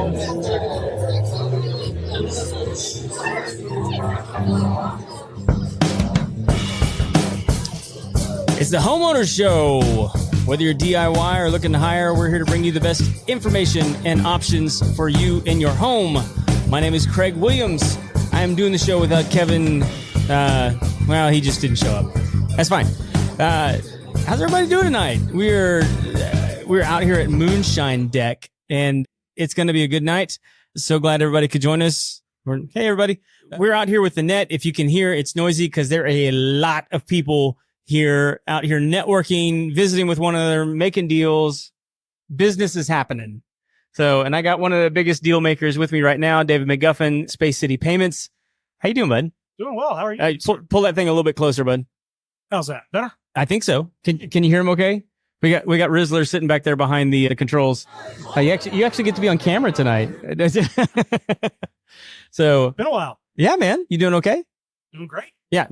It's the Homeowners Show. Whether you're DIY or looking to hire, we're here to bring you the best information and options for you in your home. My name is Craig Williams. I am doing the show without Kevin. Well, he just didn't show up. That's fine. How's everybody doing tonight? We're out here at Moonshine Deck, and it's going to be a good night. So glad everybody could join us. Hey, everybody. We're out here with the net. If you can hear, it's noisy because there are a lot of people out here networking, visiting with one another, making deals. Business is happening. So, and I got one of the biggest deal makers with me right now, David McGuffin, Space City Payments. How you doing, bud? Doing well. How are you? Pull that thing a little bit closer, bud. How's that? Better? I think so. Can you hear him okay? We got Rizzler sitting back there behind the controls. You actually get to be on camera tonight. So been a while. Yeah, man. You doing okay? Doing great. Yeah.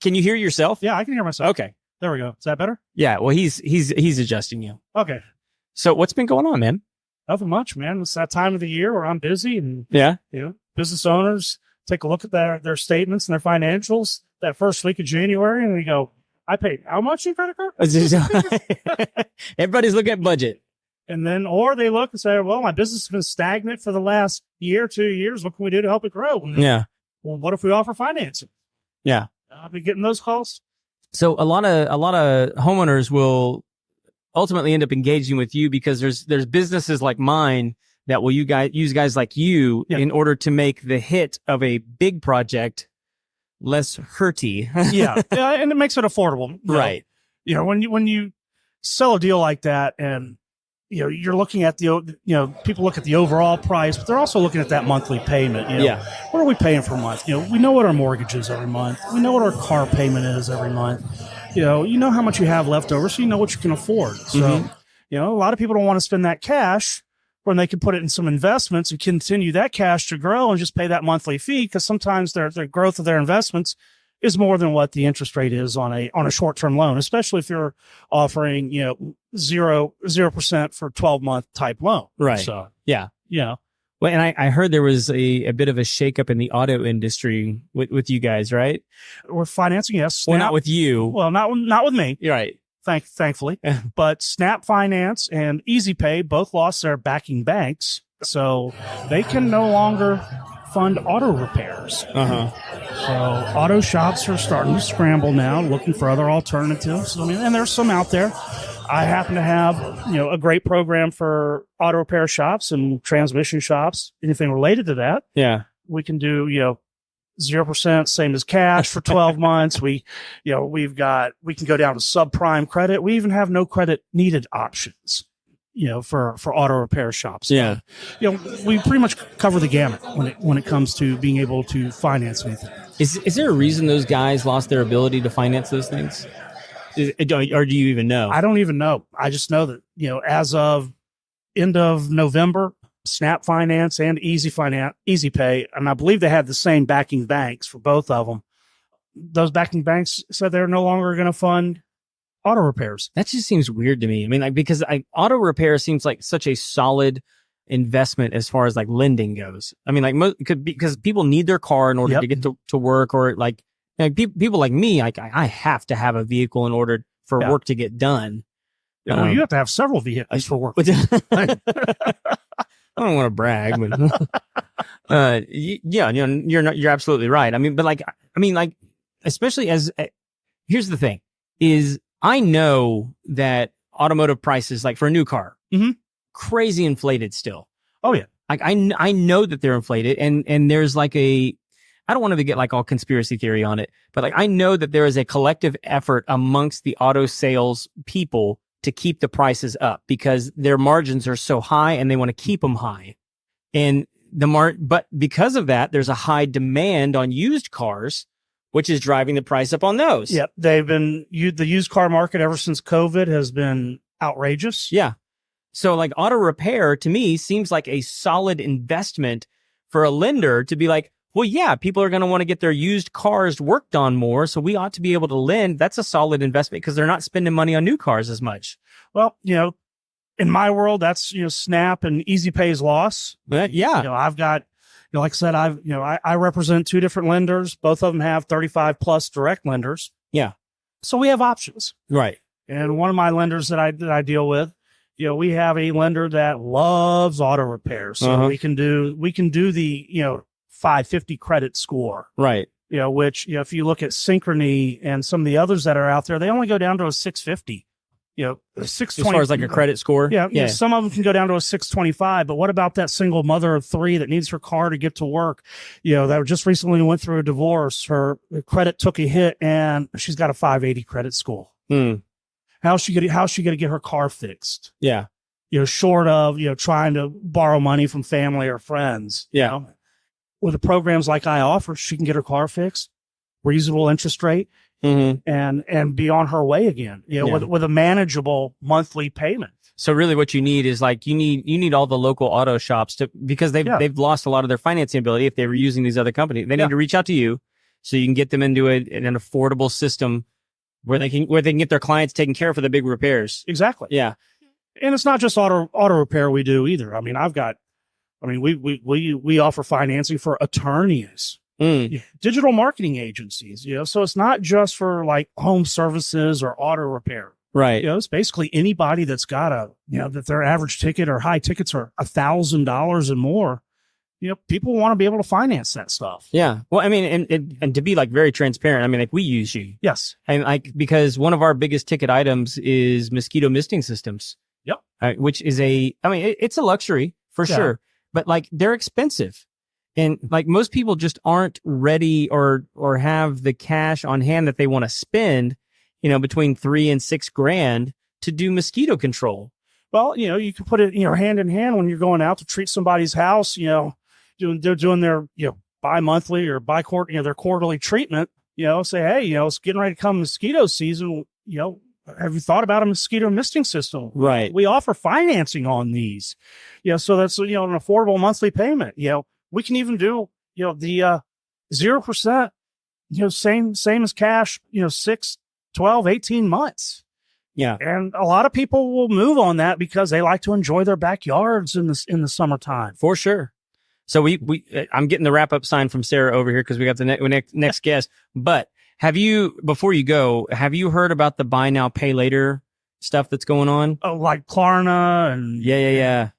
Can you hear yourself? Yeah, I can hear myself. Okay. There we go. Is that better? Yeah. Well, he's adjusting you. Okay. So what's been going on, man? Nothing much, man. It's that time of the year where I'm busy and business owners take a look at their statements and their financials that first week of January, and we go, I paid how much in credit card? Everybody's looking at budget. And then, or they look and say, well, my business has been stagnant for the last year, 2 years. What can we do to help it grow? And yeah. Well, what if we offer financing? Yeah. I've been getting those calls. So a lot of homeowners will ultimately end up engaging with you because there's businesses like mine that will use guys like you in order to make the hit of a big project less hurty. Yeah, and it makes it affordable. Right. When you sell a deal like that, and you're looking at people look at the overall price, but they're also looking at that monthly payment. What are we paying per month? We know what our mortgage is every month. We know what our car payment is every month. You know how much you have left over, so you know what you can afford. So, a lot of people don't want to spend that cash when they can put it in some investments and continue that cash to grow and just pay that monthly fee, because sometimes their growth of their investments is more than what the interest rate is on a short-term loan, especially if you're offering 0% for 12-month type loan. Right. So yeah. Well, and I heard there was a bit of a shakeup in the auto industry with you guys, right? We're financing, yes. Snap, well, not with you. Well, not with me. You're right. Thankfully. But Snap Finance and Easy Pay both lost their backing banks, so they can no longer fund auto repairs. So auto shops are starting to scramble now, looking for other alternatives. And there's some out there. I happen to have, a great program for auto repair shops and transmission shops, anything related to that. Yeah. We can do, 0%, same as cash for 12 months. We can go down to subprime credit. We even have no credit needed options, for auto repair shops. Yeah. We pretty much cover the gamut when it comes to being able to finance anything. Is there a reason those guys lost their ability to finance those things? Or do you even know? I don't even know. I just know that, as of end of November, Snap Finance and Easy Pay, and I believe they had the same backing banks for both of them. Those backing banks said they're no longer going to fund auto repairs. That just seems weird to me. I mean, because auto repair seems like such a solid investment as far as lending goes. I mean, because people need their car in order to get to work, or people like me, I have to have a vehicle in order for work to get done. Well, you have to have several vehicles for work. I don't want to brag, but you're absolutely right. I mean, especially here's the thing is I know that automotive prices, for a new car, crazy inflated still. Oh yeah. I know that they're inflated, and there's I don't want to get all conspiracy theory on it, but I know that there is a collective effort amongst the auto sales people to keep the prices up because their margins are so high and they want to keep them high. And but because of that, there's a high demand on used cars, which is driving the price up on those. Yep. The used car market ever since COVID has been outrageous. Yeah. So auto repair to me seems like a solid investment for a lender to be well, yeah, people are going to want to get their used cars worked on more, so we ought to be able to lend. That's a solid investment because they're not spending money on new cars as much. Well, in my world, that's, Snap and Easy Pay's loss. But yeah. I've got, like I said, I represent two different lenders. Both of them have 35 plus direct lenders. Yeah. So we have options. Right. And one of my lenders that I deal with, we have a lender that loves auto repairs. So we can do the, 550 credit score. Right. Which, if you look at Synchrony and some of the others that are out there, they only go down to a 650. 620. As far as like a credit score. Yeah. Some of them can go down to a 625, but what about that single mother of three that needs her car to get to work? That just recently went through a divorce. Her credit took a hit and she's got a 580 credit score. How's she going to get her car fixed? Yeah. Short of, trying to borrow money from family or friends. Yeah. With the programs like I offer, she can get her car fixed, reasonable interest rate, and be on her way again, with a manageable monthly payment. So really what you need is like, you need all the local auto shops because they've lost a lot of their financing ability if they were using these other companies. They need to reach out to you so you can get them into an affordable system where they can get their clients taken care of for the big repairs. Exactly. Yeah. And it's not just auto repair we do either. I mean, we offer financing for attorneys, digital marketing agencies, so it's not just for like home services or auto repair. Right. It's basically anybody that's got that their average ticket or high tickets are $1,000 and more. People want to be able to finance that stuff. Yeah. Well, I mean, and to be like very transparent, I mean, like we use you. Yes. And like, because one of our biggest ticket items is mosquito misting systems. Yep. Which is it's a luxury for sure, but like they're expensive. And like most people just aren't ready or have the cash on hand that they want to spend, between $3,000 and $6,000 to do mosquito control. Well, you can put it, hand in hand when you're going out to treat somebody's house, they're doing their, bi-monthly or their quarterly treatment, say, hey, it's getting ready to come mosquito season. Have you thought about a mosquito misting system? Right. We offer financing on these, so that's, an affordable monthly payment. We can even do, the 0%, same as cash, 6, 12, 18 months. Yeah. And a lot of people will move on that because they like to enjoy their backyards in the summertime. For sure. So I'm getting the wrap up sign from Sarah over here because we got the next guest. But before you go, have you heard about the buy now, pay later stuff that's going on? Oh, like Klarna and yeah.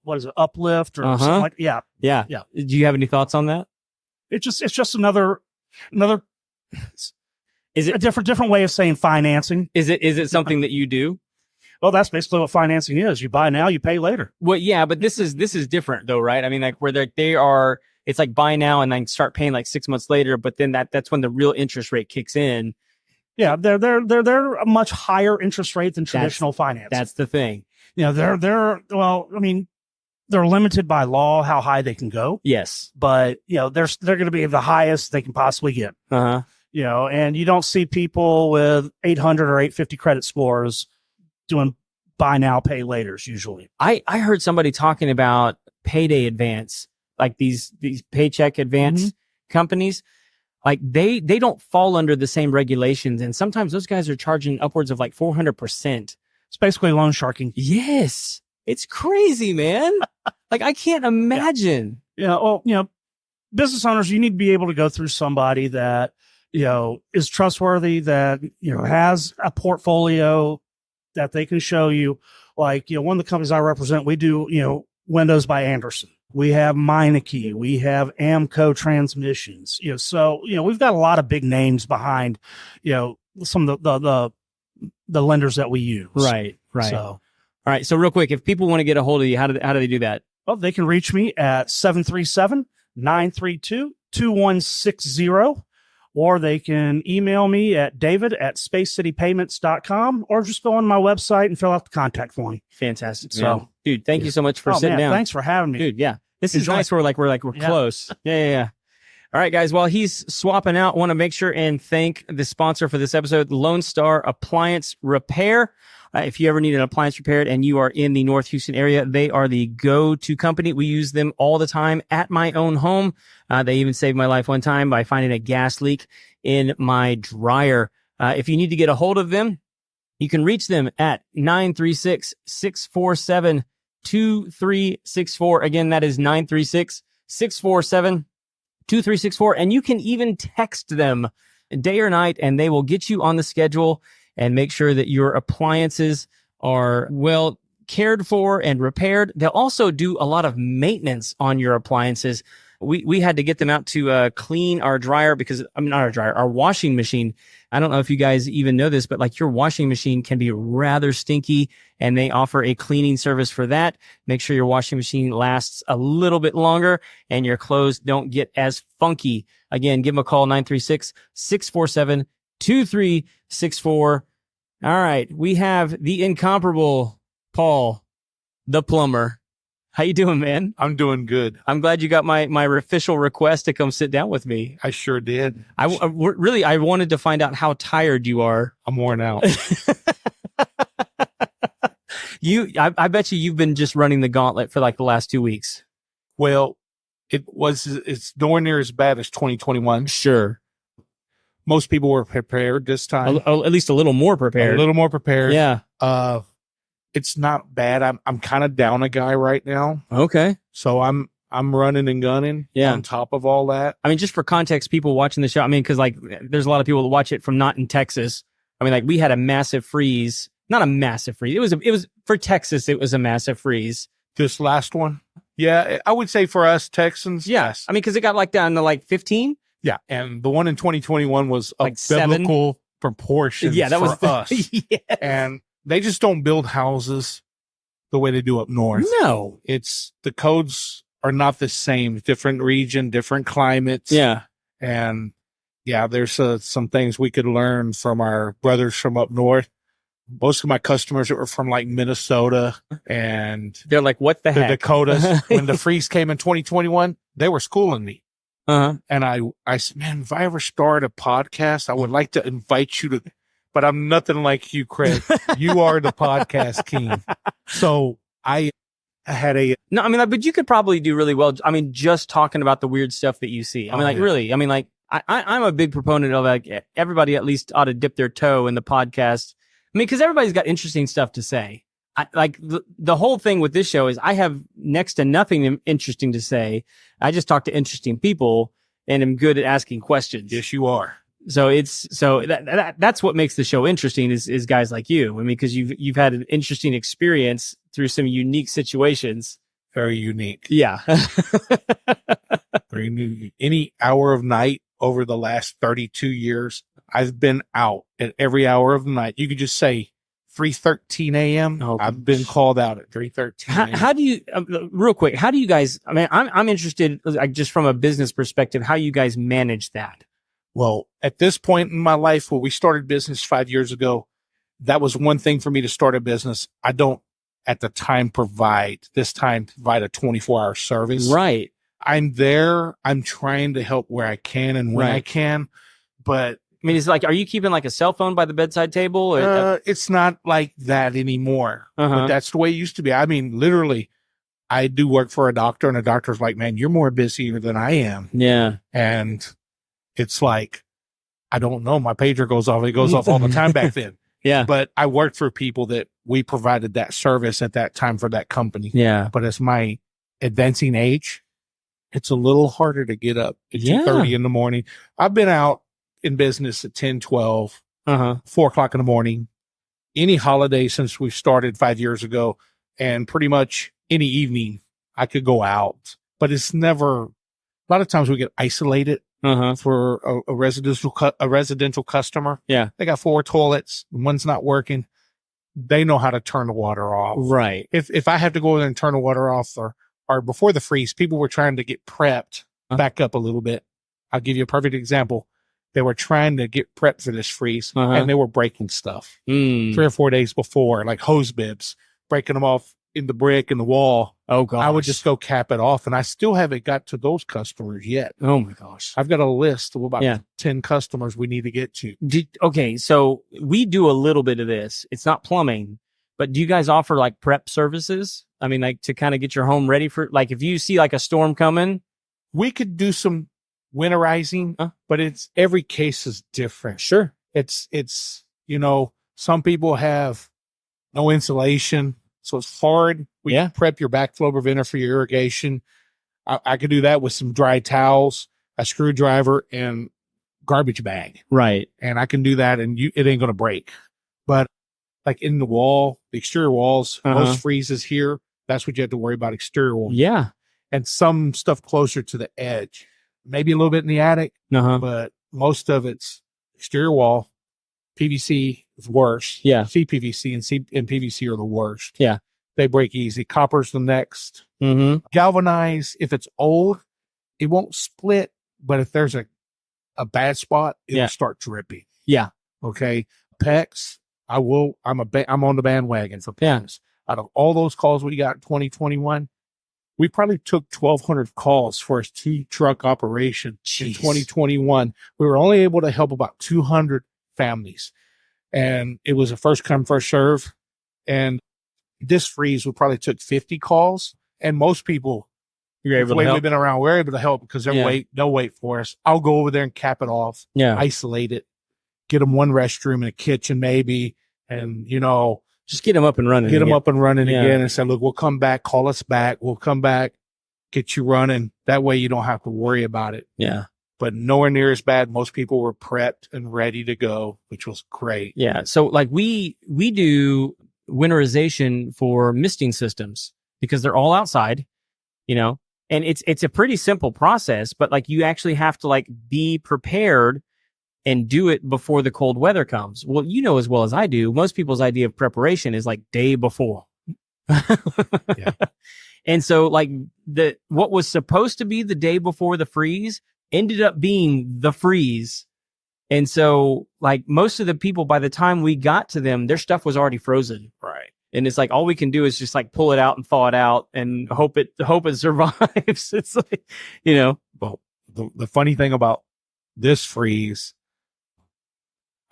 What is it, Uplift or something like that? Yeah. Do you have any thoughts on that? It's just another. Is it a different way of saying financing? Is it something that you do? Well, that's basically what financing is. You buy now, you pay later. Well, yeah, but this is different though, right? I mean, like where they are, it's like buy now and then start paying like 6 months later, but then that's when the real interest rate kicks in. Yeah, they're a much higher interest rate than traditional finance. That's the thing. They're limited by law how high they can go. Yes, but they're going to be the highest they can possibly get. And you don't see people with 800 or 850 credit scores doing buy now, pay laters usually. I heard somebody talking about payday advance, like these paycheck advance companies. Like they don't fall under the same regulations. And sometimes those guys are charging upwards of like 400%. It's basically loan sharking. Yes. It's crazy, man. Like I can't imagine. Yeah. Well, business owners, you need to be able to go through somebody that, is trustworthy, that, has a portfolio that they can show you. Like, one of the companies I represent, we do, windows by Anderson. We have Meineke. We have Amco Transmissions. So, we've got a lot of big names behind, some of the lenders that we use. Right. So, all right. So real quick, if people want to get a hold of you, how do they do that? Well, they can reach me at 737-932-2160. Or they can email me at david@spacecitypayments.com, or just go on my website and fill out the contact form. Fantastic. So, dude, thank you so much for sitting down. Thanks for having me. Dude, yeah. This is nice. We're close. Yeah. All right, guys. While he's swapping out, want to make sure and thank the sponsor for this episode, Lone Star Appliance Repair. If you ever need an appliance repaired and you are in the North Houston area, they are the go-to company. We use them all the time at my own home. They even saved my life one time by finding a gas leak in my dryer. If you need to get a hold of them, You can reach them at 936-647-2364. Again, that is 936-647-2364. And you can even text them day or night, and they will get you on the schedule and make sure that your appliances are well cared for and repaired. They'll also do a lot of maintenance on your appliances. We had to get them out to clean our dryer because, not our dryer, our washing machine. I don't know if you guys even know this, but like your washing machine can be rather stinky, and they offer a cleaning service for that. Make sure your washing machine lasts a little bit longer and your clothes don't get as funky. Again, give them a call, 936-647-2364. All right. We have the incomparable Paul, the plumber. How you doing, man? I'm doing good. I'm glad you got my official request to come sit down with me. I sure did. I wanted to find out how tired you are. I'm worn out. I bet you've been just running the gauntlet for like the last 2 weeks. Well, it's nowhere near as bad as 2021. Sure. Most people were prepared this time. At least a little more prepared. A little more prepared. Yeah. It's not bad. I'm kind of down a guy right now. Okay. So I'm running and gunning on top of all that. I mean, just for context, people watching the show, I mean, because like there's a lot of people that watch it from not in Texas. I mean, like we had a massive freeze. Not a massive freeze. It was for Texas. It was a massive freeze. This last one. Yeah, I would say for us Texans. Yes. I mean, because it got like down to like 15. Yeah. And the one in 2021 was like biblical proportions that was us. Yes. And they just don't build houses the way they do up north. No. The codes are not the same. Different region, different climates. Yeah. And yeah, there's some things we could learn from our brothers from up north. Most of my customers were from like Minnesota, and they're like, what the heck? Dakotas. When the freeze came in 2021, they were schooling me. Uh-huh. And I said, man, if I ever start a podcast, I would like to invite you to, but I'm nothing like you, Craig. You are the podcast king. So I had no, I mean, like, but you could probably do really well. I mean, just talking about the weird stuff that you see. I mean, really, I mean, like, I'm a big proponent of like everybody at least ought to dip their toe in the podcast. I mean, because everybody's got interesting stuff to say. Like the whole thing with this show is I have next to nothing interesting to say. I just talk to interesting people and am good at asking questions. Yes, you are. So that's what makes the show interesting is guys like you. I mean, because you've had an interesting experience through some unique situations. Very unique. Yeah. Very unique. Any hour of night over the last 32 years, I've been out at every hour of the night. You could just say 3:13 a.m. Oh, I've been called out at 3:13. How do you, real quick, how do you guys, I mean, I'm interested, like, just from a business perspective, how you guys manage that? Well, at this point in my life, where we started business 5 years ago, that was one thing for me to start a business. I don't at the time provide a 24-hour service. Right. I'm there. I'm trying to help where I can and when I can. But I mean, it's like, are you keeping like a cell phone by the bedside table? Or, it's not like that anymore. But that's the way it used to be. I mean, literally, I do work for a doctor, and the doctor's like, man, you're more busier than I am. Yeah. And it's like, I don't know. My pager goes off. It goes off all the time back then. Yeah. But I worked for people that we provided that service at that time for that company. Yeah. But as my advancing age, it's a little harder to get up at 2:30 in the morning. I've been out in business at 10, 12, 4 o'clock in the morning, any holiday since we started 5 years ago, and pretty much any evening I could go out. But it's never, a lot of times we get isolated for a residential customer. Yeah. They got 4 toilets. One's not working. They know how to turn the water off. Right. If I have to go in and turn the water off, or before the freeze, people were trying to get prepped, back up a little bit. I'll give you a perfect example. They were trying to get prepped for this freeze, and they were breaking stuff 3 or 4 days before, like hose bibs, breaking them off in the brick and the wall. Oh, gosh. I would just go cap it off, and I still haven't got to those customers yet. Oh, my gosh. I've got a list of about 10 customers we need to get to. Okay, so we do a little bit of this. It's not plumbing, but do you guys offer like prep services? I mean, like to kind of get your home ready for, like if you see like a storm coming? We could do some winterizing, but every case is different. Sure. It's, Some people have no insulation, so it's hard. We can prep your backflow preventer for your irrigation. I could do that with some dry towels, a screwdriver, and garbage bag. Right. And I can do that, and it ain't going to break. But like in the wall, the exterior walls, most freezes here. That's what you have to worry about, exterior wall. Yeah. And some stuff closer to the edge. Maybe a little bit in the attic, but most of it's exterior wall. PVC is worse. Yeah. CPVC and PVC are the worst. Yeah. They break easy. Copper's the next. Galvanized, if it's old, it won't split. But if there's a bad spot, it'll start dripping. Yeah. Okay. PEX, I'm on the bandwagon for PEX. Out of all those calls we got in 2021, we probably took 1,200 calls for a truck operation in 2021. We were only able to help about 200 families. And it was a first come, first serve. And this freeze, we probably took 50 calls. And most people, you're able to help. We've been around, we're able to help because they'll wait for us. I'll go over there and cap it off, isolate it, get them one restroom and a kitchen maybe. And, just get them up and running. Again and say, look, we'll come back, call us back. We'll come back, get you running. That way you don't have to worry about it. Yeah. But nowhere near as bad. Most people were prepped and ready to go, which was great. Yeah. So like we do winterization for misting systems because they're all outside, and it's a pretty simple process, but like you actually have to like be prepared and do it before the cold weather comes. Well, as well as I do, most people's idea of preparation is like day before. And so like what was supposed to be the day before the freeze ended up being the freeze. And so like most of the people, by the time we got to them, their stuff was already frozen. Right. And it's like, all we can do is just like pull it out and thaw it out and hope it survives. It's like, Well, the funny thing about this freeze,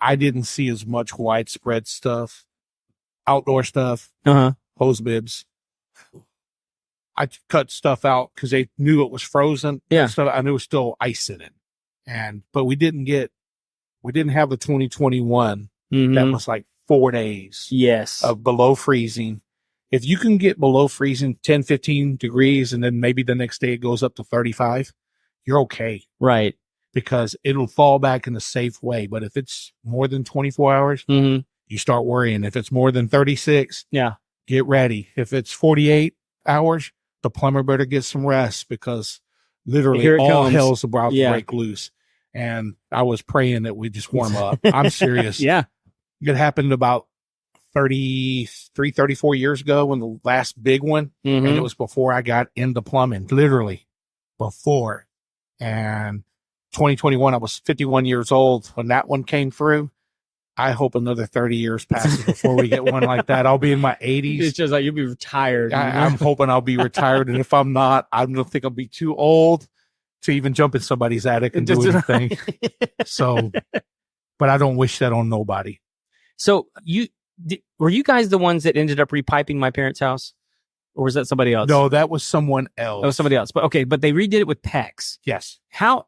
I didn't see as much widespread stuff, outdoor stuff, hose bibs. I cut stuff out because they knew it was frozen. Yeah. Stuff, I knew it was still ice in it. But we didn't have the 2021. That was like 4 days. Yes. Of below freezing. If you can get below freezing 10, 15 degrees, and then maybe the next day it goes up to 35, you're okay. Right. Because it'll fall back in a safe way. But if it's more than 24 hours, you start worrying. If it's more than 36, get ready. If it's 48 hours, the plumber better get some rest because literally all hell's about to break loose. And I was praying that we just warm up. I'm serious. Yeah. It happened about 34 years ago when the last big one, and it was before I got into plumbing, literally before. And 2021, I was 51 years old when that one came through. I hope another 30 years passes before we get one like that. I'll be in my 80s. It's just like you'll be retired. I'm hoping I'll be retired. And if I'm not, I don't think I'll be too old to even jump in somebody's attic and do anything. So, but I don't wish that on nobody. So were you guys the ones that ended up repiping my parents' house? Or was that somebody else? No, that was someone else. That was somebody else. But okay, but they redid it with PEX. Yes. How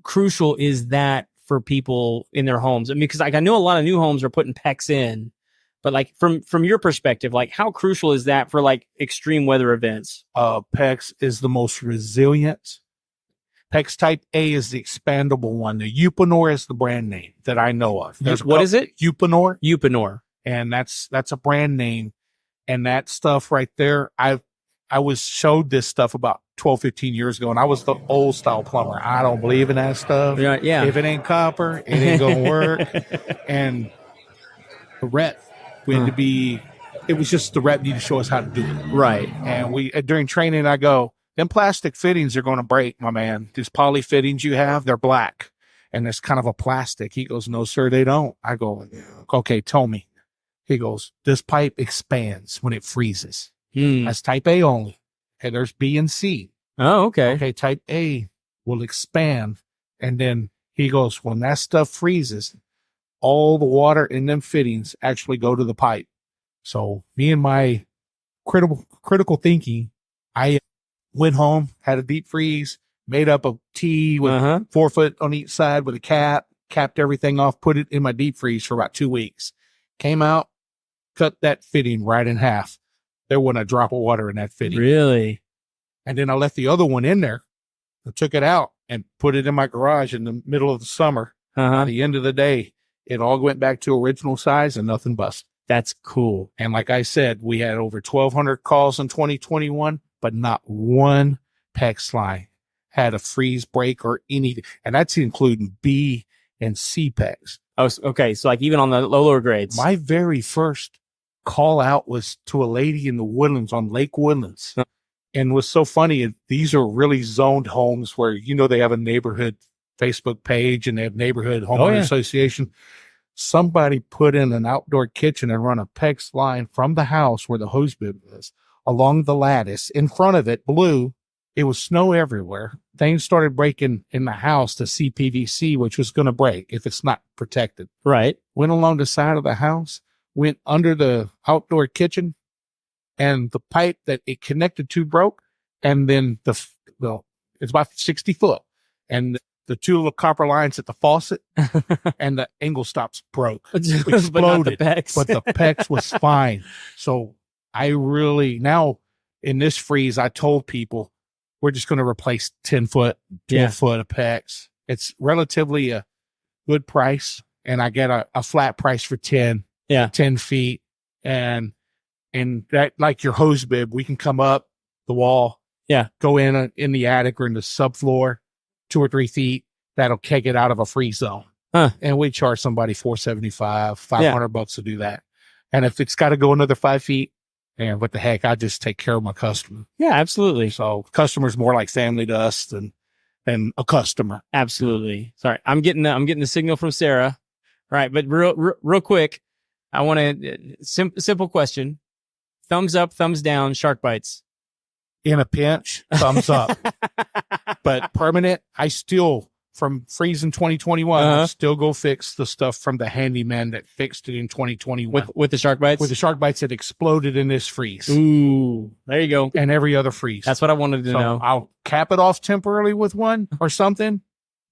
crucial is that for people in their homes? I mean, because like I know a lot of new homes are putting PEX in, but like from your perspective, like how crucial is that for like extreme weather events? PEX is the most resilient. PEX Type A is the expandable one. The Uponor is the brand name that I know of. What is it? Uponor. Uponor. And that's a brand name. And that stuff right there, I was showed this stuff about 12, 15 years ago, and I was the old style plumber. I don't believe in that stuff. Yeah. If it ain't copper, it ain't going to work. And the rep, it was just the rep needed to show us how to do it. Right. And during training, I go, them plastic fittings are going to break, my man. These poly fittings you have, they're black. And it's kind of a plastic. He goes, no, sir, they don't. I go, okay, tell me. He goes, this pipe expands when it freezes. That's type A only. And there's B and C. Oh, okay. Okay, type A will expand. And then he goes, when that stuff freezes, all the water in them fittings actually go to the pipe. So me and my critical thinking, I went home, had a deep freeze, made up a T with 4 foot on each side with a cap, capped everything off, put it in my deep freeze for about 2 weeks. Came out, cut that fitting right in half. There wasn't a drop of water in that fitting. Really? And then I left the other one in there. I took it out and put it in my garage in the middle of the summer. By the end of the day, it all went back to original size and nothing busted. That's cool. And like I said, we had over 1,200 calls in 2021, but not one PEX line had a freeze break or anything. And that's including B and C PEX. Oh, okay. So like even on the lower grades. My very first call out was to a lady in the Woodlands on Lake Woodlands. And what's so funny, these are really zoned homes where, they have a neighborhood Facebook page and they have neighborhood homeowner association. Somebody put in an outdoor kitchen and run a PEX line from the house where the hose bib was along the lattice. In front of it, blue. It was snow everywhere. Things started breaking in the house, the CPVC, which was going to break if it's not protected. Right. Went along the side of the house, went under the outdoor kitchen, and the pipe that it connected to broke. And then it's about 60 foot. And the two little copper lines at the faucet and the angle stops broke. Exploded. But not the PEX. But the PEX was fine. So now in this freeze, I told people, we're just going to replace 10 foot, 12 foot of PEX. It's relatively a good price. And I get a flat price for 10 feet. And that, like your hose bib, we can come up the wall, go in the attic or in the subfloor, 2 or 3 feet. That'll keg it out of a freeze zone. And we charge somebody $475, $500 to do that. And if it's got to go another 5 feet, and what the heck, I just take care of my customer. Yeah, absolutely. So customer's more like family to us than a customer. Absolutely. Sorry, I'm getting the signal from Sarah. All right, but real quick, I want to simple question: thumbs up, thumbs down, shark bites. In a pinch, thumbs up. But permanent, I still, from freezing 2021, I still go fix the stuff from the handyman that fixed it in 2021. With the shark bites? With the shark bites that exploded in this freeze. Ooh, there you go. And every other freeze. That's what I wanted to know. I'll cap it off temporarily with one or something,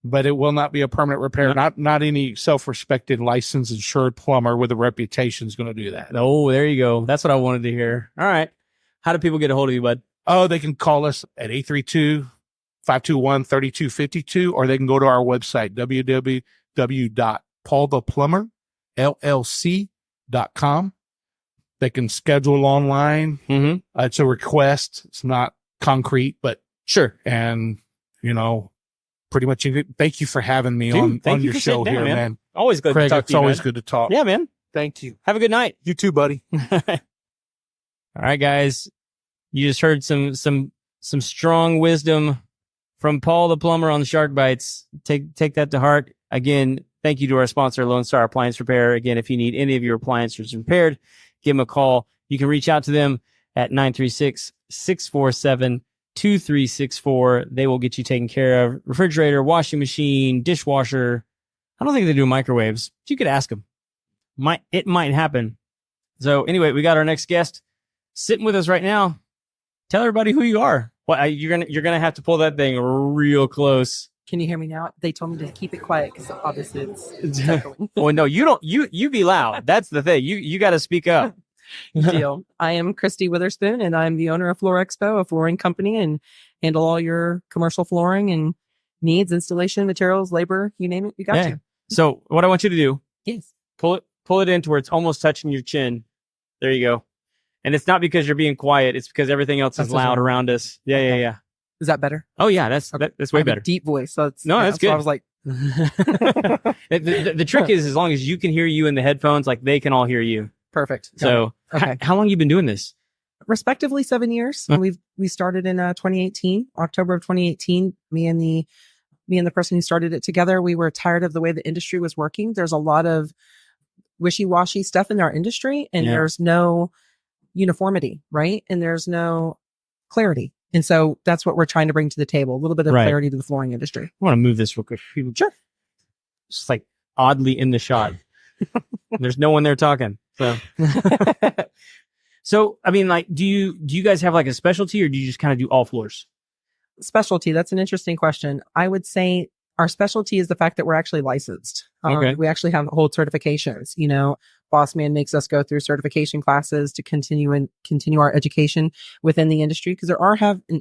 but it will not be a permanent repair. Not any self-respected, licensed, insured plumber with a reputation is going to do that. Oh, there you go. That's what I wanted to hear. All right. How do people get a hold of you, bud? Oh, they can call us at 832-521-3252, or they can go to our website, www.paultheplumberllc.com. They can schedule online. It's a request. It's not concrete, but sure. And, pretty much, thank you for having me on your show here, man. Always good Craig, to talk to you, it's always man. good to talk. Yeah, man. Thank you. Have a good night. You too, buddy. All right, guys. You just heard some strong wisdom from Paul the plumber on the shark bites. Take that to heart. Again, thank you to our sponsor, Lone Star Appliance Repair. Again, if you need any of your appliances repaired, give them a call. You can reach out to them at 936-647-2364. They will get you taken care of. Refrigerator, washing machine, dishwasher. I don't think they do microwaves. You could ask them. It might happen. So anyway, we got our next guest sitting with us right now. Tell everybody who you are. Well, you're gonna have to pull that thing real close. Can you hear me now? They told me to keep it quiet because obviously it's echoing. Well, no, you don't. You be loud. That's the thing. You got to speak up. Deal. I am Christy Witherspoon, and I'm the owner of Floor Expo, a flooring company, and handle all your commercial flooring and needs, installation, materials, labor, you name it. We got you. So what I want you to do? Yes. Pull it in to where it's almost touching your chin. There you go. And it's not because you're being quiet. It's because everything else is loud around us. Yeah, okay. Yeah. Is that better? Oh yeah, that's way better. Deep voice. So that's good. So I was like, the trick is as long as you can hear you in the headphones, like they can all hear you. Perfect. So how long have you been doing this? Respectively 7 years. We started in 2018, October of 2018. Me and the person who started it together, we were tired of the way the industry was working. There's a lot of wishy-washy stuff in our industry, and there's no uniformity, right? And there's no clarity. And so that's what we're trying to bring to the table, a little bit of clarity to the flooring industry. I want to move this real quick. Sure. It's like oddly in the shot. There's no one there talking. So I mean, like, do you guys have like a specialty, or do you just kind of do all floors? Specialty. That's an interesting question. I would say our specialty is the fact that we're actually licensed. Okay. We actually have hold certifications. Boss Man makes us go through certification classes to continue our education within the industry, because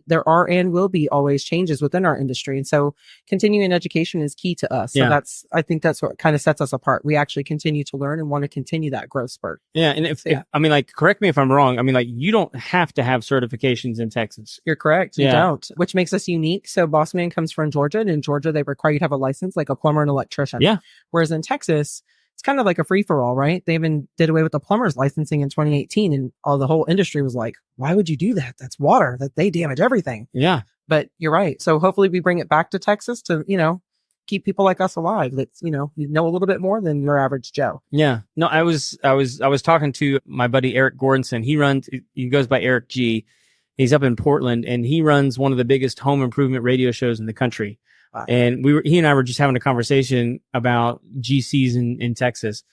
there are and will be always changes within our industry. And so continuing education is key to us. So I think that's what kind of sets us apart. We actually continue to learn and want to continue that growth spurt. Yeah. And if I mean, like, correct me if I'm wrong. I mean, like, you don't have to have certifications in Texas. You're correct. You don't, which makes us unique. So Boss Man comes from Georgia, and in Georgia, they require you to have a license like a plumber and electrician. Yeah. Whereas in Texas, it's kind of like a free for all, right? They even did away with the plumber's licensing in 2018, and the whole industry was like, why would you do that? That's water, that they damage everything. Yeah. But you're right. So hopefully we bring it back to Texas to, keep people like us alive. That's, you know a little bit more than your average Joe. Yeah. No, I was talking to my buddy Eric Gordonson. He goes by Eric G. He's up in Portland, and he runs one of the biggest home improvement radio shows in the country. And he and I were just having a conversation about GCs in Texas.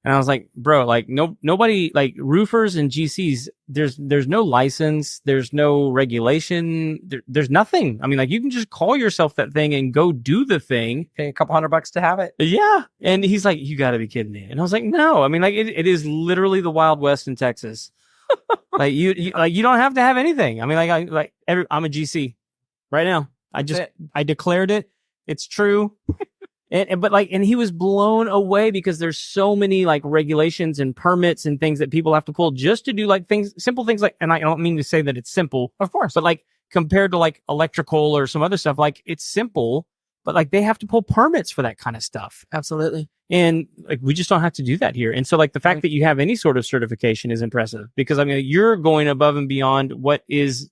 And I was like, bro, like nobody, like roofers and GCs, there's no license, there's no regulation, there's nothing. I mean, like, you can just call yourself that thing and go do the thing. Pay a couple $100 to have it. Yeah. And he's like, you gotta be kidding me. And I was like, no, I mean, like, it is literally the Wild West in Texas. Like you don't have to have anything. I mean, I'm a GC right now. I declared it. It's true. And he was blown away because there's so many like regulations and permits and things that people have to pull just to do like simple things like, and I don't mean to say that it's simple, of course, but like compared to like electrical or some other stuff, like it's simple, but like they have to pull permits for that kind of stuff. Absolutely. And like, we just don't have to do that here. And so like the fact that you have any sort of certification is impressive, because I mean, you're going above and beyond what is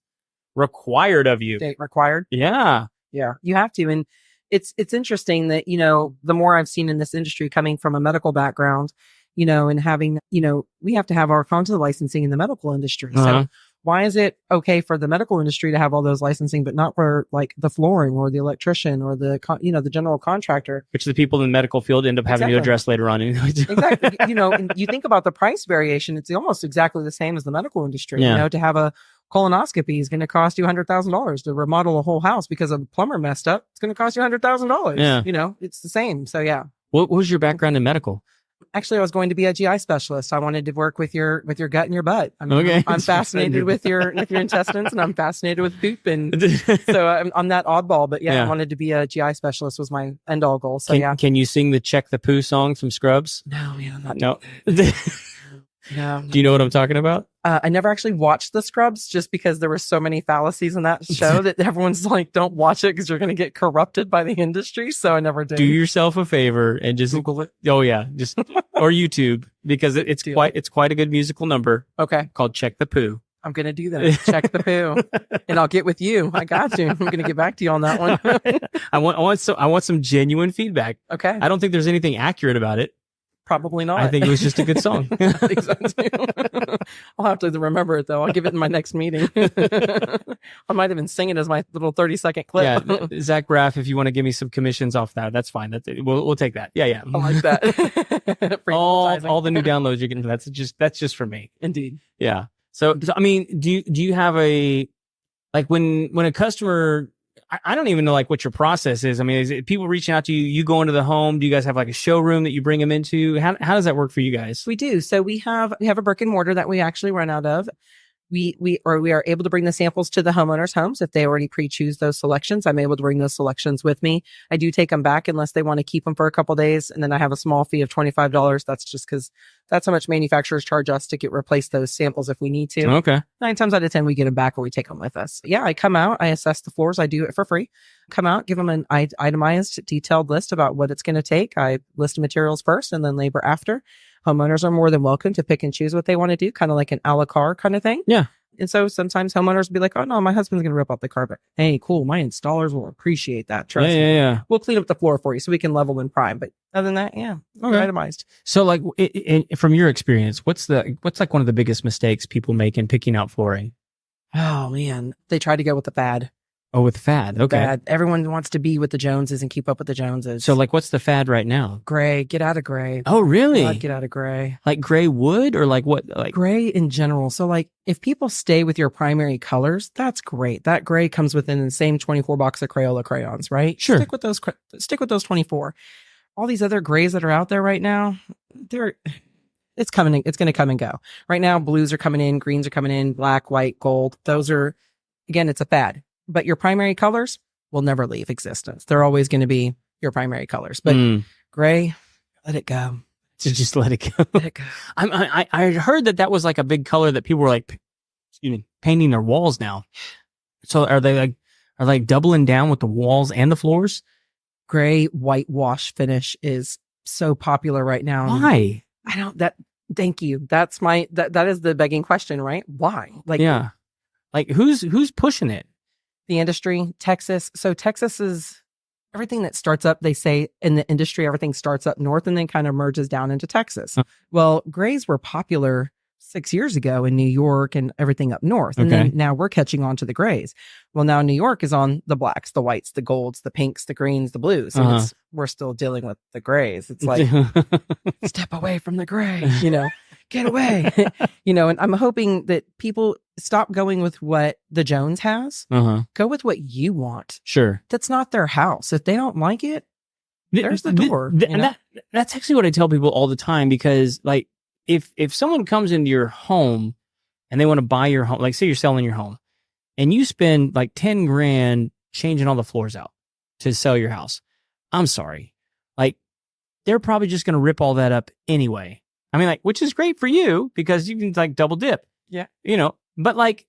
required of you. State required. Yeah. Yeah. You have to. And it's interesting that, the more I've seen in this industry coming from a medical background, and having, we have to have our content licensing in the medical industry. So why is it okay for the medical industry to have all those licensing, but not for like the flooring or the electrician or the general contractor? Which the people in the medical field end up having to address later on. Exactly. And you think about the price variation, it's almost exactly the same as the medical industry. Yeah. To have a colonoscopy is going to cost you $100,000. To remodel a whole house because a plumber messed up, it's going to cost you $100,000. Yeah. It's the same. So yeah. What was your background in medical? Actually, I was going to be a GI specialist. I wanted to work with your gut and your butt. I'm fascinated with your intestines, and I'm fascinated with poop, and so I'm that oddball. But yeah, I wanted to be a GI specialist was my end all goal. So can you sing the "Check the Poo" song from Scrubs? No, man, no. No. Do you know what I'm talking about? I never actually watched the Scrubs, just because there were so many fallacies in that show that everyone's like, don't watch it because you're going to get corrupted by the industry. So I never did. Do yourself a favor and just Google it. Oh yeah. Just, or YouTube, because it's quite a good musical number. Okay. Called Check the Poo. I'm going to do that. Check the poo, and I'll get with you. I got you. I'm going to get back to you on that one. I want some genuine feedback. Okay. I don't think there's anything accurate about it. Probably not. I think it was just a good song. I think so too. I'll have to remember it though. I'll give it in my next meeting. I might even sing it as my little 30-second clip. Yeah, Zach Braff, if you want to give me some commissions off that, that's fine. We'll take that. Yeah. I like that. all the new downloads you're getting. That's just for me. Indeed. Yeah. So I mean, do you have a, like, when a customer, I don't even know like what your process is. I mean, is it people reaching out to you? You go into the home? Do you guys have like a showroom that you bring them into? How does that work for you guys? We do. So we have a brick and mortar that we actually run out of. We are able to bring the samples to the homeowners' homes if they already pre-choose those selections. I'm able to bring those selections with me. I do take them back unless they want to keep them for a couple of days, and then I have a small fee of $25. That's just because that's how much manufacturers charge us to replace those samples if we need to. Okay. 9 times out of 10, we get them back or we take them with us. Yeah, I come out, I assess the floors, I do it for free. Come out, give them an itemized, detailed list about what it's going to take. I list materials first and then labor after. Homeowners are more than welcome to pick and choose what they want to do, kind of like an a la carte kind of thing. Yeah. And so sometimes homeowners will be like, oh no, my husband's going to rip up the carpet. Hey, cool. My installers will appreciate that. Trust me. Yeah. We'll clean up the floor for you so we can level and prime. But other than that, yeah, okay. Itemized. So like from your experience, what's like one of the biggest mistakes people make in picking out flooring? Oh man, they try to go with the fad. Oh, with fad. Okay. Fad. Everyone wants to be with the Joneses and keep up with the Joneses. So like, what's the fad right now? Gray. Get out of gray. Oh, really? God, get out of gray. Like gray wood or like what? Like gray in general. So like if people stay with your primary colors, that's great. That gray comes within the same 24 box of Crayola crayons, right? Sure. Stick with those 24. All these other grays that are out there right now, it's coming. It's going to come and go. Right now, blues are coming in, greens are coming in, black, white, gold. Those are, again, it's a fad. But your primary colors will never leave existence. They're always going to be your primary colors. But gray, let it go. Just let it go. Let it go. I heard that was like a big color that people were like, painting their walls now. So are they like doubling down with the walls and the floors? Gray whitewash finish is so popular right now. Why? Thank you. That's that is the begging question, right? Why? Like, yeah. Like who's pushing it? The industry, Texas. So Texas is everything that starts up, they say in the industry, everything starts up north and then kind of merges down into Texas. Well, grays were popular 6 years ago in New York and everything up north. And then now we're catching on to the grays. Well, now New York is on the blacks, the whites, the golds, the pinks, the greens, the blues. And we're still dealing with the grays. It's like, step away from the gray, get away, and I'm hoping that people stop going with what the Jones has. Go with what you want. Sure. That's not their house. If they don't like it, there's the door. And that's actually what I tell people all the time, because like, if someone comes into your home and they want to buy your home, like say you're selling your home and you spend like 10 grand changing all the floors out to sell your house, I'm sorry. Like they're probably just going to rip all that up anyway. I mean, like, which is great for you because you can like double dip. Yeah. But like,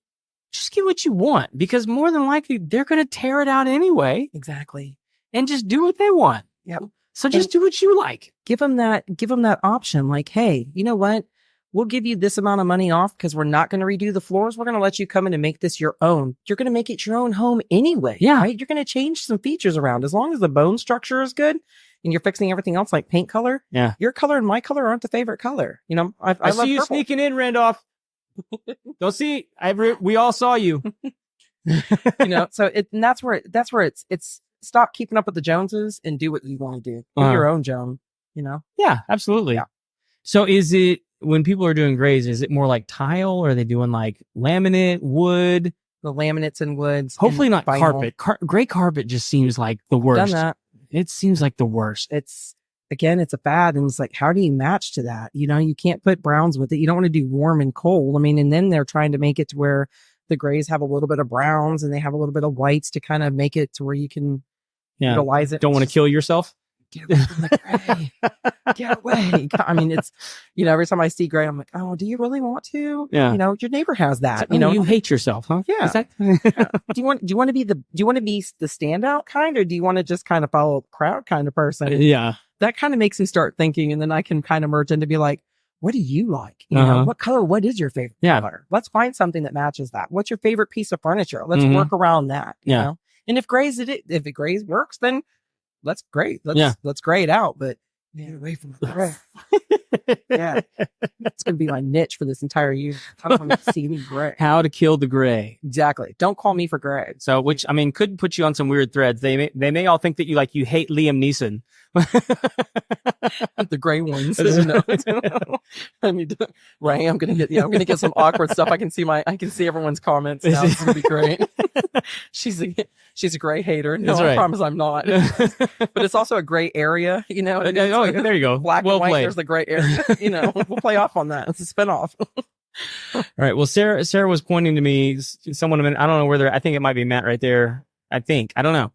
just get what you want, because more than likely they're going to tear it out anyway. Exactly. And just do what they want. Yep. So just do what you like. Give them that option. Like, hey, you know what? We'll give you this amount of money off because we're not going to redo the floors. We're going to let you come in and make this your own. You're going to make it your own home anyway. Yeah. Right? You're going to change some features around. As long as the bone structure is good and you're fixing everything else like paint color. Yeah. Your color and my color aren't the favorite color. I I love see you purple. sneaking in, Randolph. Don't see. We all saw you. So that's where it's stop keeping up with the Joneses and do what you want to do. Do your own Joan, Yeah, absolutely. Yeah. So is it, when people are doing grays, is it more like tile, or are they doing like laminate, wood? The laminates and woods. Hopefully and not vinyl. carpet. Gray carpet just seems like the worst. Done that. It seems like the worst. It's a fad, and it's like, how do you match to that? You can't put browns with it. You don't want to do warm and cold. I mean, and then they're trying to make it to where the grays have a little bit of browns and they have a little bit of whites to kind of make it to where you can utilize it. Don't want to kill yourself. Get away from the gray. Get away. I mean, it's, every time I see gray, I'm like, oh, do you really want to? Yeah. Your neighbor has that. You hate yourself, huh? Yeah. Do you want to be the standout kind, or do you want to just kind of follow the crowd kind of person? Yeah. That kind of makes me start thinking, and then I can kind of merge into be like, what do you like? What color? What is your favorite color? Let's find something that matches that. What's your favorite piece of furniture? Let's work around that. You know? And if grays works, then let's grade. Let's grade out. But get away from the gray. Yeah, it's gonna be my niche for this entire year. I don't want to see me gray. How to kill the gray. Exactly. Don't call me for gray. So, which I mean, could put you on some weird threads. They may all think that you hate Liam Neeson. The gray ones. I mean, Ray, I'm gonna get some awkward stuff. I can see everyone's comments now. It's gonna be great. She's a gray hater. No, I promise I'm not. But it's also a gray area, there you go. Black and white. There's the gray area. We'll play off on that. It's a spinoff. All right. Well, Sarah was pointing to me. Someone, I don't know where I think it might be Matt right there. I don't know.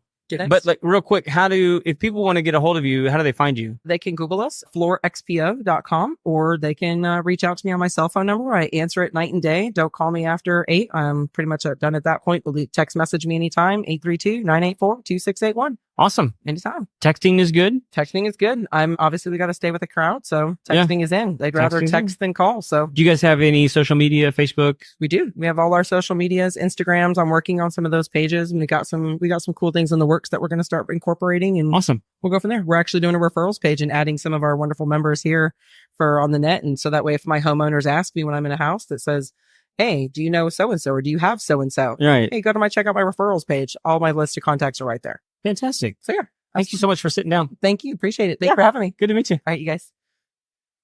But like real quick, if people want to get a hold of you, how do they find you? They can Google us, floorxpo.com, or they can reach out to me on my cell phone number. I answer it night and day. Don't call me after 8. I'm pretty much done at that point. Text message me anytime, 832-984-2681. Awesome. Anytime. Texting is good? Texting is good. We got to stay with the crowd, so texting is in. They'd rather text than call. So, do you guys have any social media, Facebook? We do. We have all our social medias, Instagrams. I'm working on some of those pages, and we got some cool things in the works that we're going to start incorporating, and awesome. We'll go from there. We're actually doing a referrals page and adding some of our wonderful members here on the net, and so that way, if my homeowners ask me when I'm in a house that says, hey, do you know so-and-so, or do you have so-and-so? Right. Hey, check out my referrals page. All my list of contacts are right there. Fantastic. So yeah. Thank you so much for sitting down. Thank you. Appreciate it. Thanks for having me. Good to meet you. All right, you guys.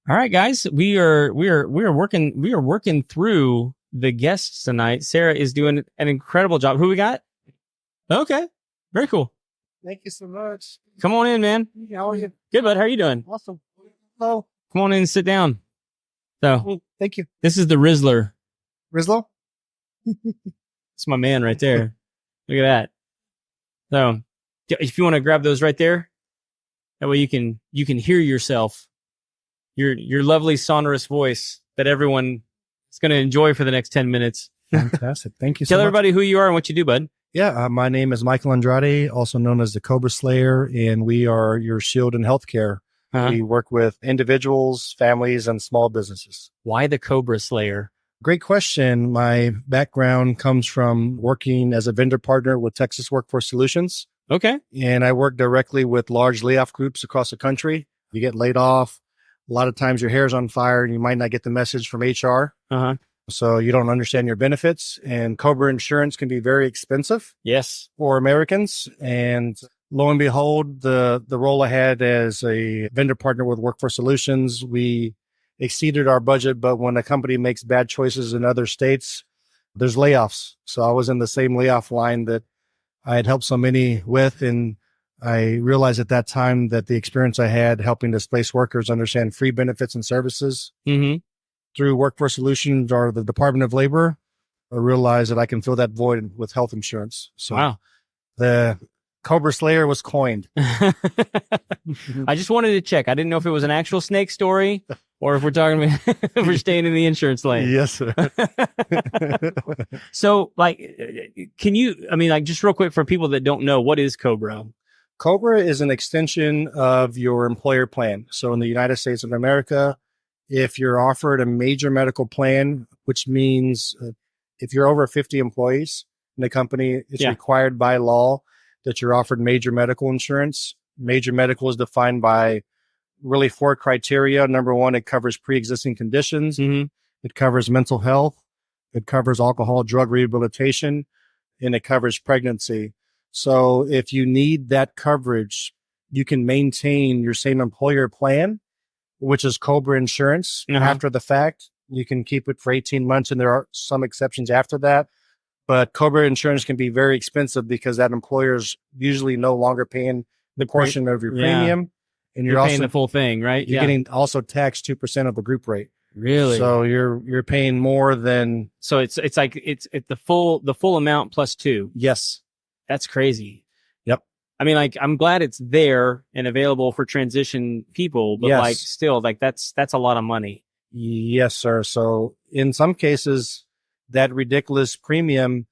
All right, guys. We are working through the guests tonight. Sarah is doing an incredible job. Who we got? Okay. Very cool. Thank you so much. Come on in, man. How are you? Good, bud. How are you doing? Awesome. Hello. Come on in and sit down. So Well, thank you. this is the Rizzler. Rizlo? It's my man right there. Look at that. So if you want to grab those right there, that way you can hear yourself, your lovely sonorous voice that everyone is going to enjoy for the next 10 minutes. Fantastic. Thank you so Tell much. everybody who you are and what you do, bud. Yeah, my name is Michael Andrade, also known as the Cobra Slayer, and we are your shield in healthcare. Uh-huh. We work with individuals, families, and small businesses. Why the Cobra Slayer? Great question. My background comes from working as a vendor partner with Texas Workforce Solutions, Okay. and I work directly with large layoff groups across the country. You get laid off. A lot of times your hair's on fire and you might not get the message from HR. Uh-huh. So you don't understand your benefits, and Cobra insurance can be very expensive Yes. for Americans. And lo and behold, the role I had as a vendor partner with Workforce Solutions, we exceeded our budget. But when a company makes bad choices in other states, there's layoffs. So I was in the same layoff line that I had helped so many with. And I realized at that time that the experience I had helping displaced workers understand free benefits and services Mm-hmm. through Workforce Solutions or the Department of Labor, I realized that I can fill that void with health insurance. So Wow. the Cobra Slayer was coined. I just wanted to check. I didn't know if it was an actual snake story or if we're talking about if we're staying in the insurance lane. Yes, sir. So, like, can you, I mean, like, just real quick for people that don't know, what is Cobra? Cobra is an extension of your employer plan. So in the United States of America, if you're offered a major medical plan, which means if you're over 50 employees in the company, it's required by law that you're offered major medical insurance. Major medical is defined by really 4 criteria. Number 1, it covers pre-existing conditions. Mm-hmm. It covers mental health. It covers alcohol, drug rehabilitation, and it covers pregnancy. So if you need that coverage, you can maintain your same employer plan, which is Cobra insurance. Uh-huh. After the fact. You can keep it for 18 months, and there are some exceptions after that. But Cobra insurance can be very expensive because that employer's usually no longer paying the portion of your premium. And You're paying also the full thing, right? you're getting also taxed 2% of the group rate. Really? So you're paying more than So it's like it's the full amount plus 2. yes. That's crazy. Yep. I mean, like, I'm glad it's there and available for transition people, but Yes. like still, like that's a lot of money. Yes, sir. So in some cases, that ridiculous premium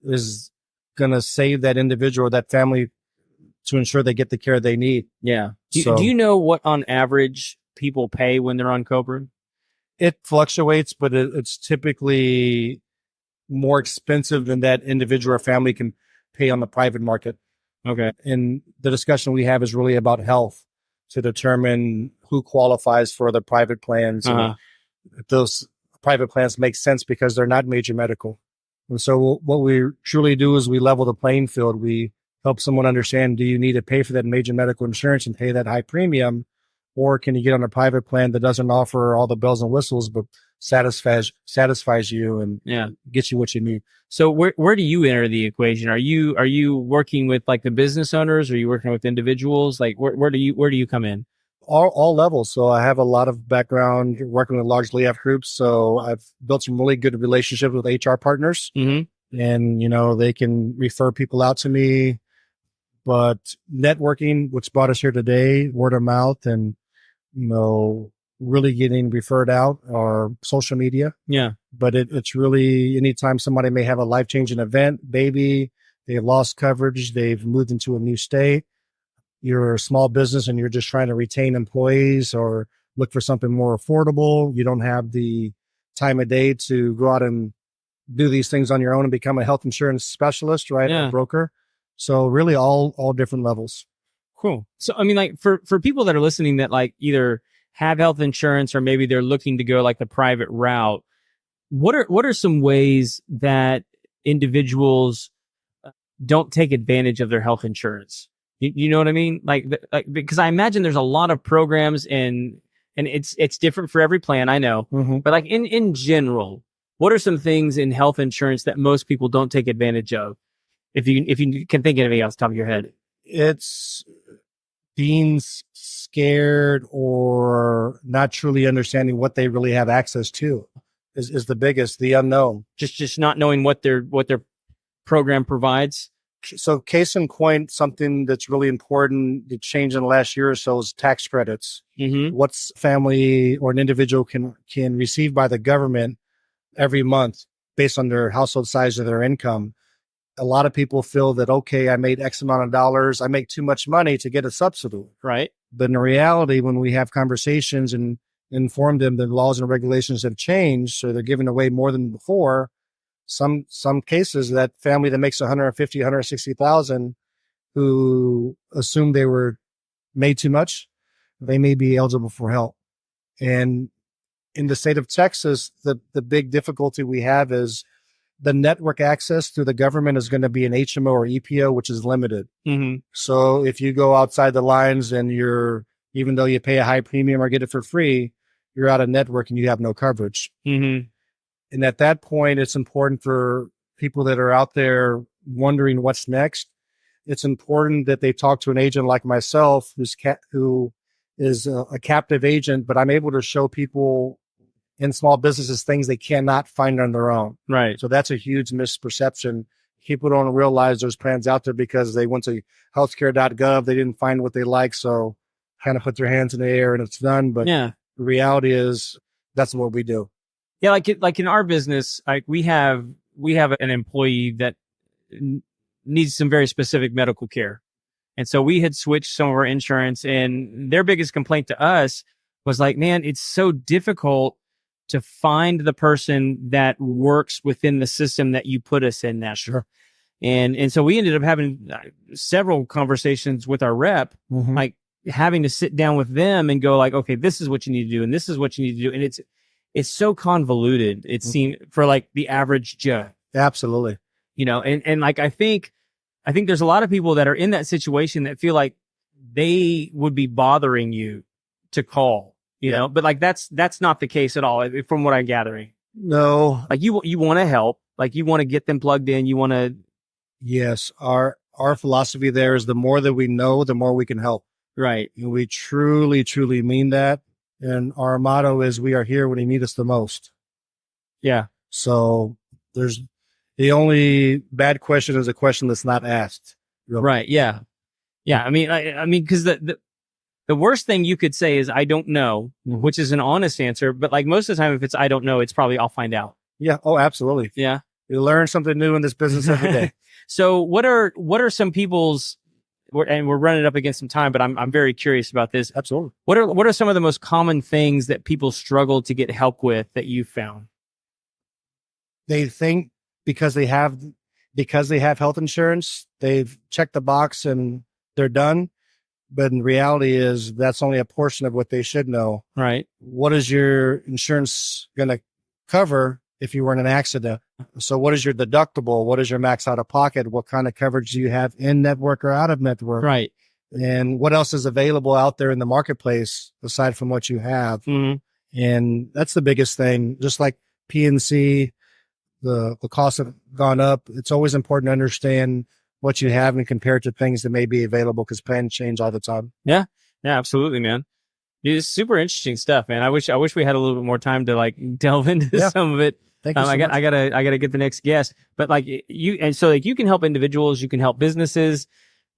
is going to save that individual or that family to ensure they get the care they need. Yeah. Do So- you know what on average people pay when they're on Cobra? It fluctuates, but it's typically more expensive than that individual or family can pay on the private market. Okay. And the discussion we have is really about health to determine who qualifies for the private plans. Uh-huh. And if those private plans make sense because they're not major medical. And so what we truly do is we level the playing field. We help someone understand, do you need to pay for that major medical insurance and pay that high premium? Or can you get on a private plan that doesn't offer all the bells and whistles, but satisfies you and gets you what you need? So where do you enter the equation? Are you working with like the business owners? Or are you working with individuals? Like where do you come in? All levels. So I have a lot of background working with large layoff groups. So I've built some really good relationships with HR partners, Mm-hmm. and they can refer people out to me. But networking, which brought us here today, word of mouth, and really getting referred out, or social media. Yeah. But it's really anytime somebody may have a life-changing event, baby, they've lost coverage, they've moved into a new state, you're a small business and you're just trying to retain employees or look for something more affordable. You don't have the time of day to go out and do these things on your own and become a health insurance specialist, right? Yeah. A broker. So really all different levels. Cool. So, I mean, like for people that are listening that like either have health insurance or maybe they're looking to go like the private route, what are some ways that individuals don't take advantage of their health insurance? You know what I mean? Like because I imagine there's a lot of programs and it's different for every plan, I know. Mm-hmm. But like in general, what are some things in health insurance that most people don't take advantage of? If you can think of anything off the top of your head. It's being scared or not truly understanding what they really have access to is the biggest, the unknown. Just not knowing what their program provides. So case in point, something that's really important to change in the last year or so is tax credits. Mm-hmm. What's family or an individual can receive by the government every month based on their household size or their income. A lot of people feel that, okay, I made X amount of dollars. I make too much money to get a subsidy. Right. But in reality, when we have conversations and inform them that laws and regulations have changed, so they're giving away more than before, some cases that family that makes 150, 160,000 who assume they were made too much, they may be eligible for help. And in the state of Texas, the big difficulty we have is the network access through the government is going to be an HMO or EPO, which is limited. Mm-hmm. So if you go outside the lines and even though you pay a high premium or get it for free, you're out of network and you have no coverage. Mm-hmm. And at that point, it's important for people that are out there wondering what's next. It's important that they talk to an agent like myself, who is a captive agent, but I'm able to show people in small businesses things they cannot find on their own. Right. So that's a huge misperception. People don't realize there's plans out there because they went to healthcare.gov. They didn't find what they like. So kind of put their hands in the air and it's done. But yeah, the reality is that's what we do. Yeah. Like in our business, like we have an employee that needs some very specific medical care. And so we had switched some of our insurance, and their biggest complaint to us was like, man, it's so difficult to find the person that works within the system that you put us in now. Sure. And so we ended up having several conversations with our rep, Mm-hmm. like having to sit down with them and go like, okay, this is what you need to do. And this is what you need to do. And it's so convoluted. It seemed for like the average Joe. Absolutely. And like, I think there's a lot of people that are in that situation that feel like they would be bothering you to call, you know, but like, that's not the case at all from what I'm gathering. No. Like you want to help, like you want to get them plugged in. You want to. Yes. Our philosophy there is the more that we know, the more we can help. Right. And we truly, truly mean that. And our motto is we are here when you need us the most. Yeah. So the only bad question is a question that's not asked. Really. Right. Yeah. Yeah. I mean, because the worst thing you could say is, I don't know, which is an honest answer. But like most of the time, if it's, I don't know, it's probably, I'll find out. Yeah. Oh, absolutely. Yeah. You learn something new in this business every day. So what are some people's, and we're running up against some time, but I'm very curious about this. Absolutely. What are some of the most common things that people struggle to get help with that you found? They think because they have health insurance, they've checked the box and they're done. But in reality is that's only a portion of what they should know. Right. What is your insurance going to cover if you were in an accident? So what is your deductible? What is your max out of pocket? What kind of coverage do you have in network or out of network? Right. And what else is available out there in the marketplace aside from what you have? Mm-hmm. And that's the biggest thing. Just like PNC, the costs have gone up. It's always important to understand what you have and compare it to things that may be available because plans change all the time. Yeah. Yeah, absolutely, man. It's super interesting stuff, man. I wish we had a little bit more time to like delve into some of it. Thank you so much. I gotta get the next guest, but like you can help individuals, you can help businesses,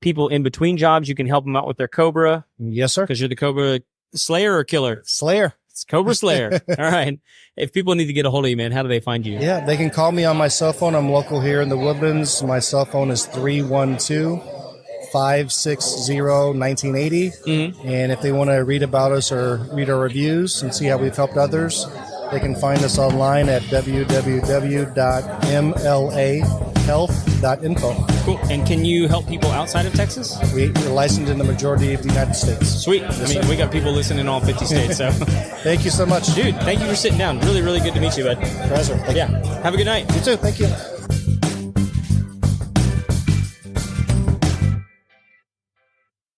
people in between jobs, you can help them out with their Cobra. Yes, sir. Because you're the Cobra Slayer or Killer? Slayer. It's Cobra Slayer. All right. If people need to get a hold of you, man, how do they find you? Yeah, they can call me on my cell phone. I'm local here in the Woodlands. My cell phone is 312-560-1980. Mm-hmm. And if they want to read about us or read our reviews and see how we've helped others, they can find us online at www.mlahealth.info. Cool. And can you help people outside of Texas? We're licensed in the majority of the United States. Sweet. We got people listening in all 50 states. So, thank you so much. Dude, thank you for sitting down. Really, really good to meet you, bud. Pleasure. Yeah. Have a good night. You too. Thank you.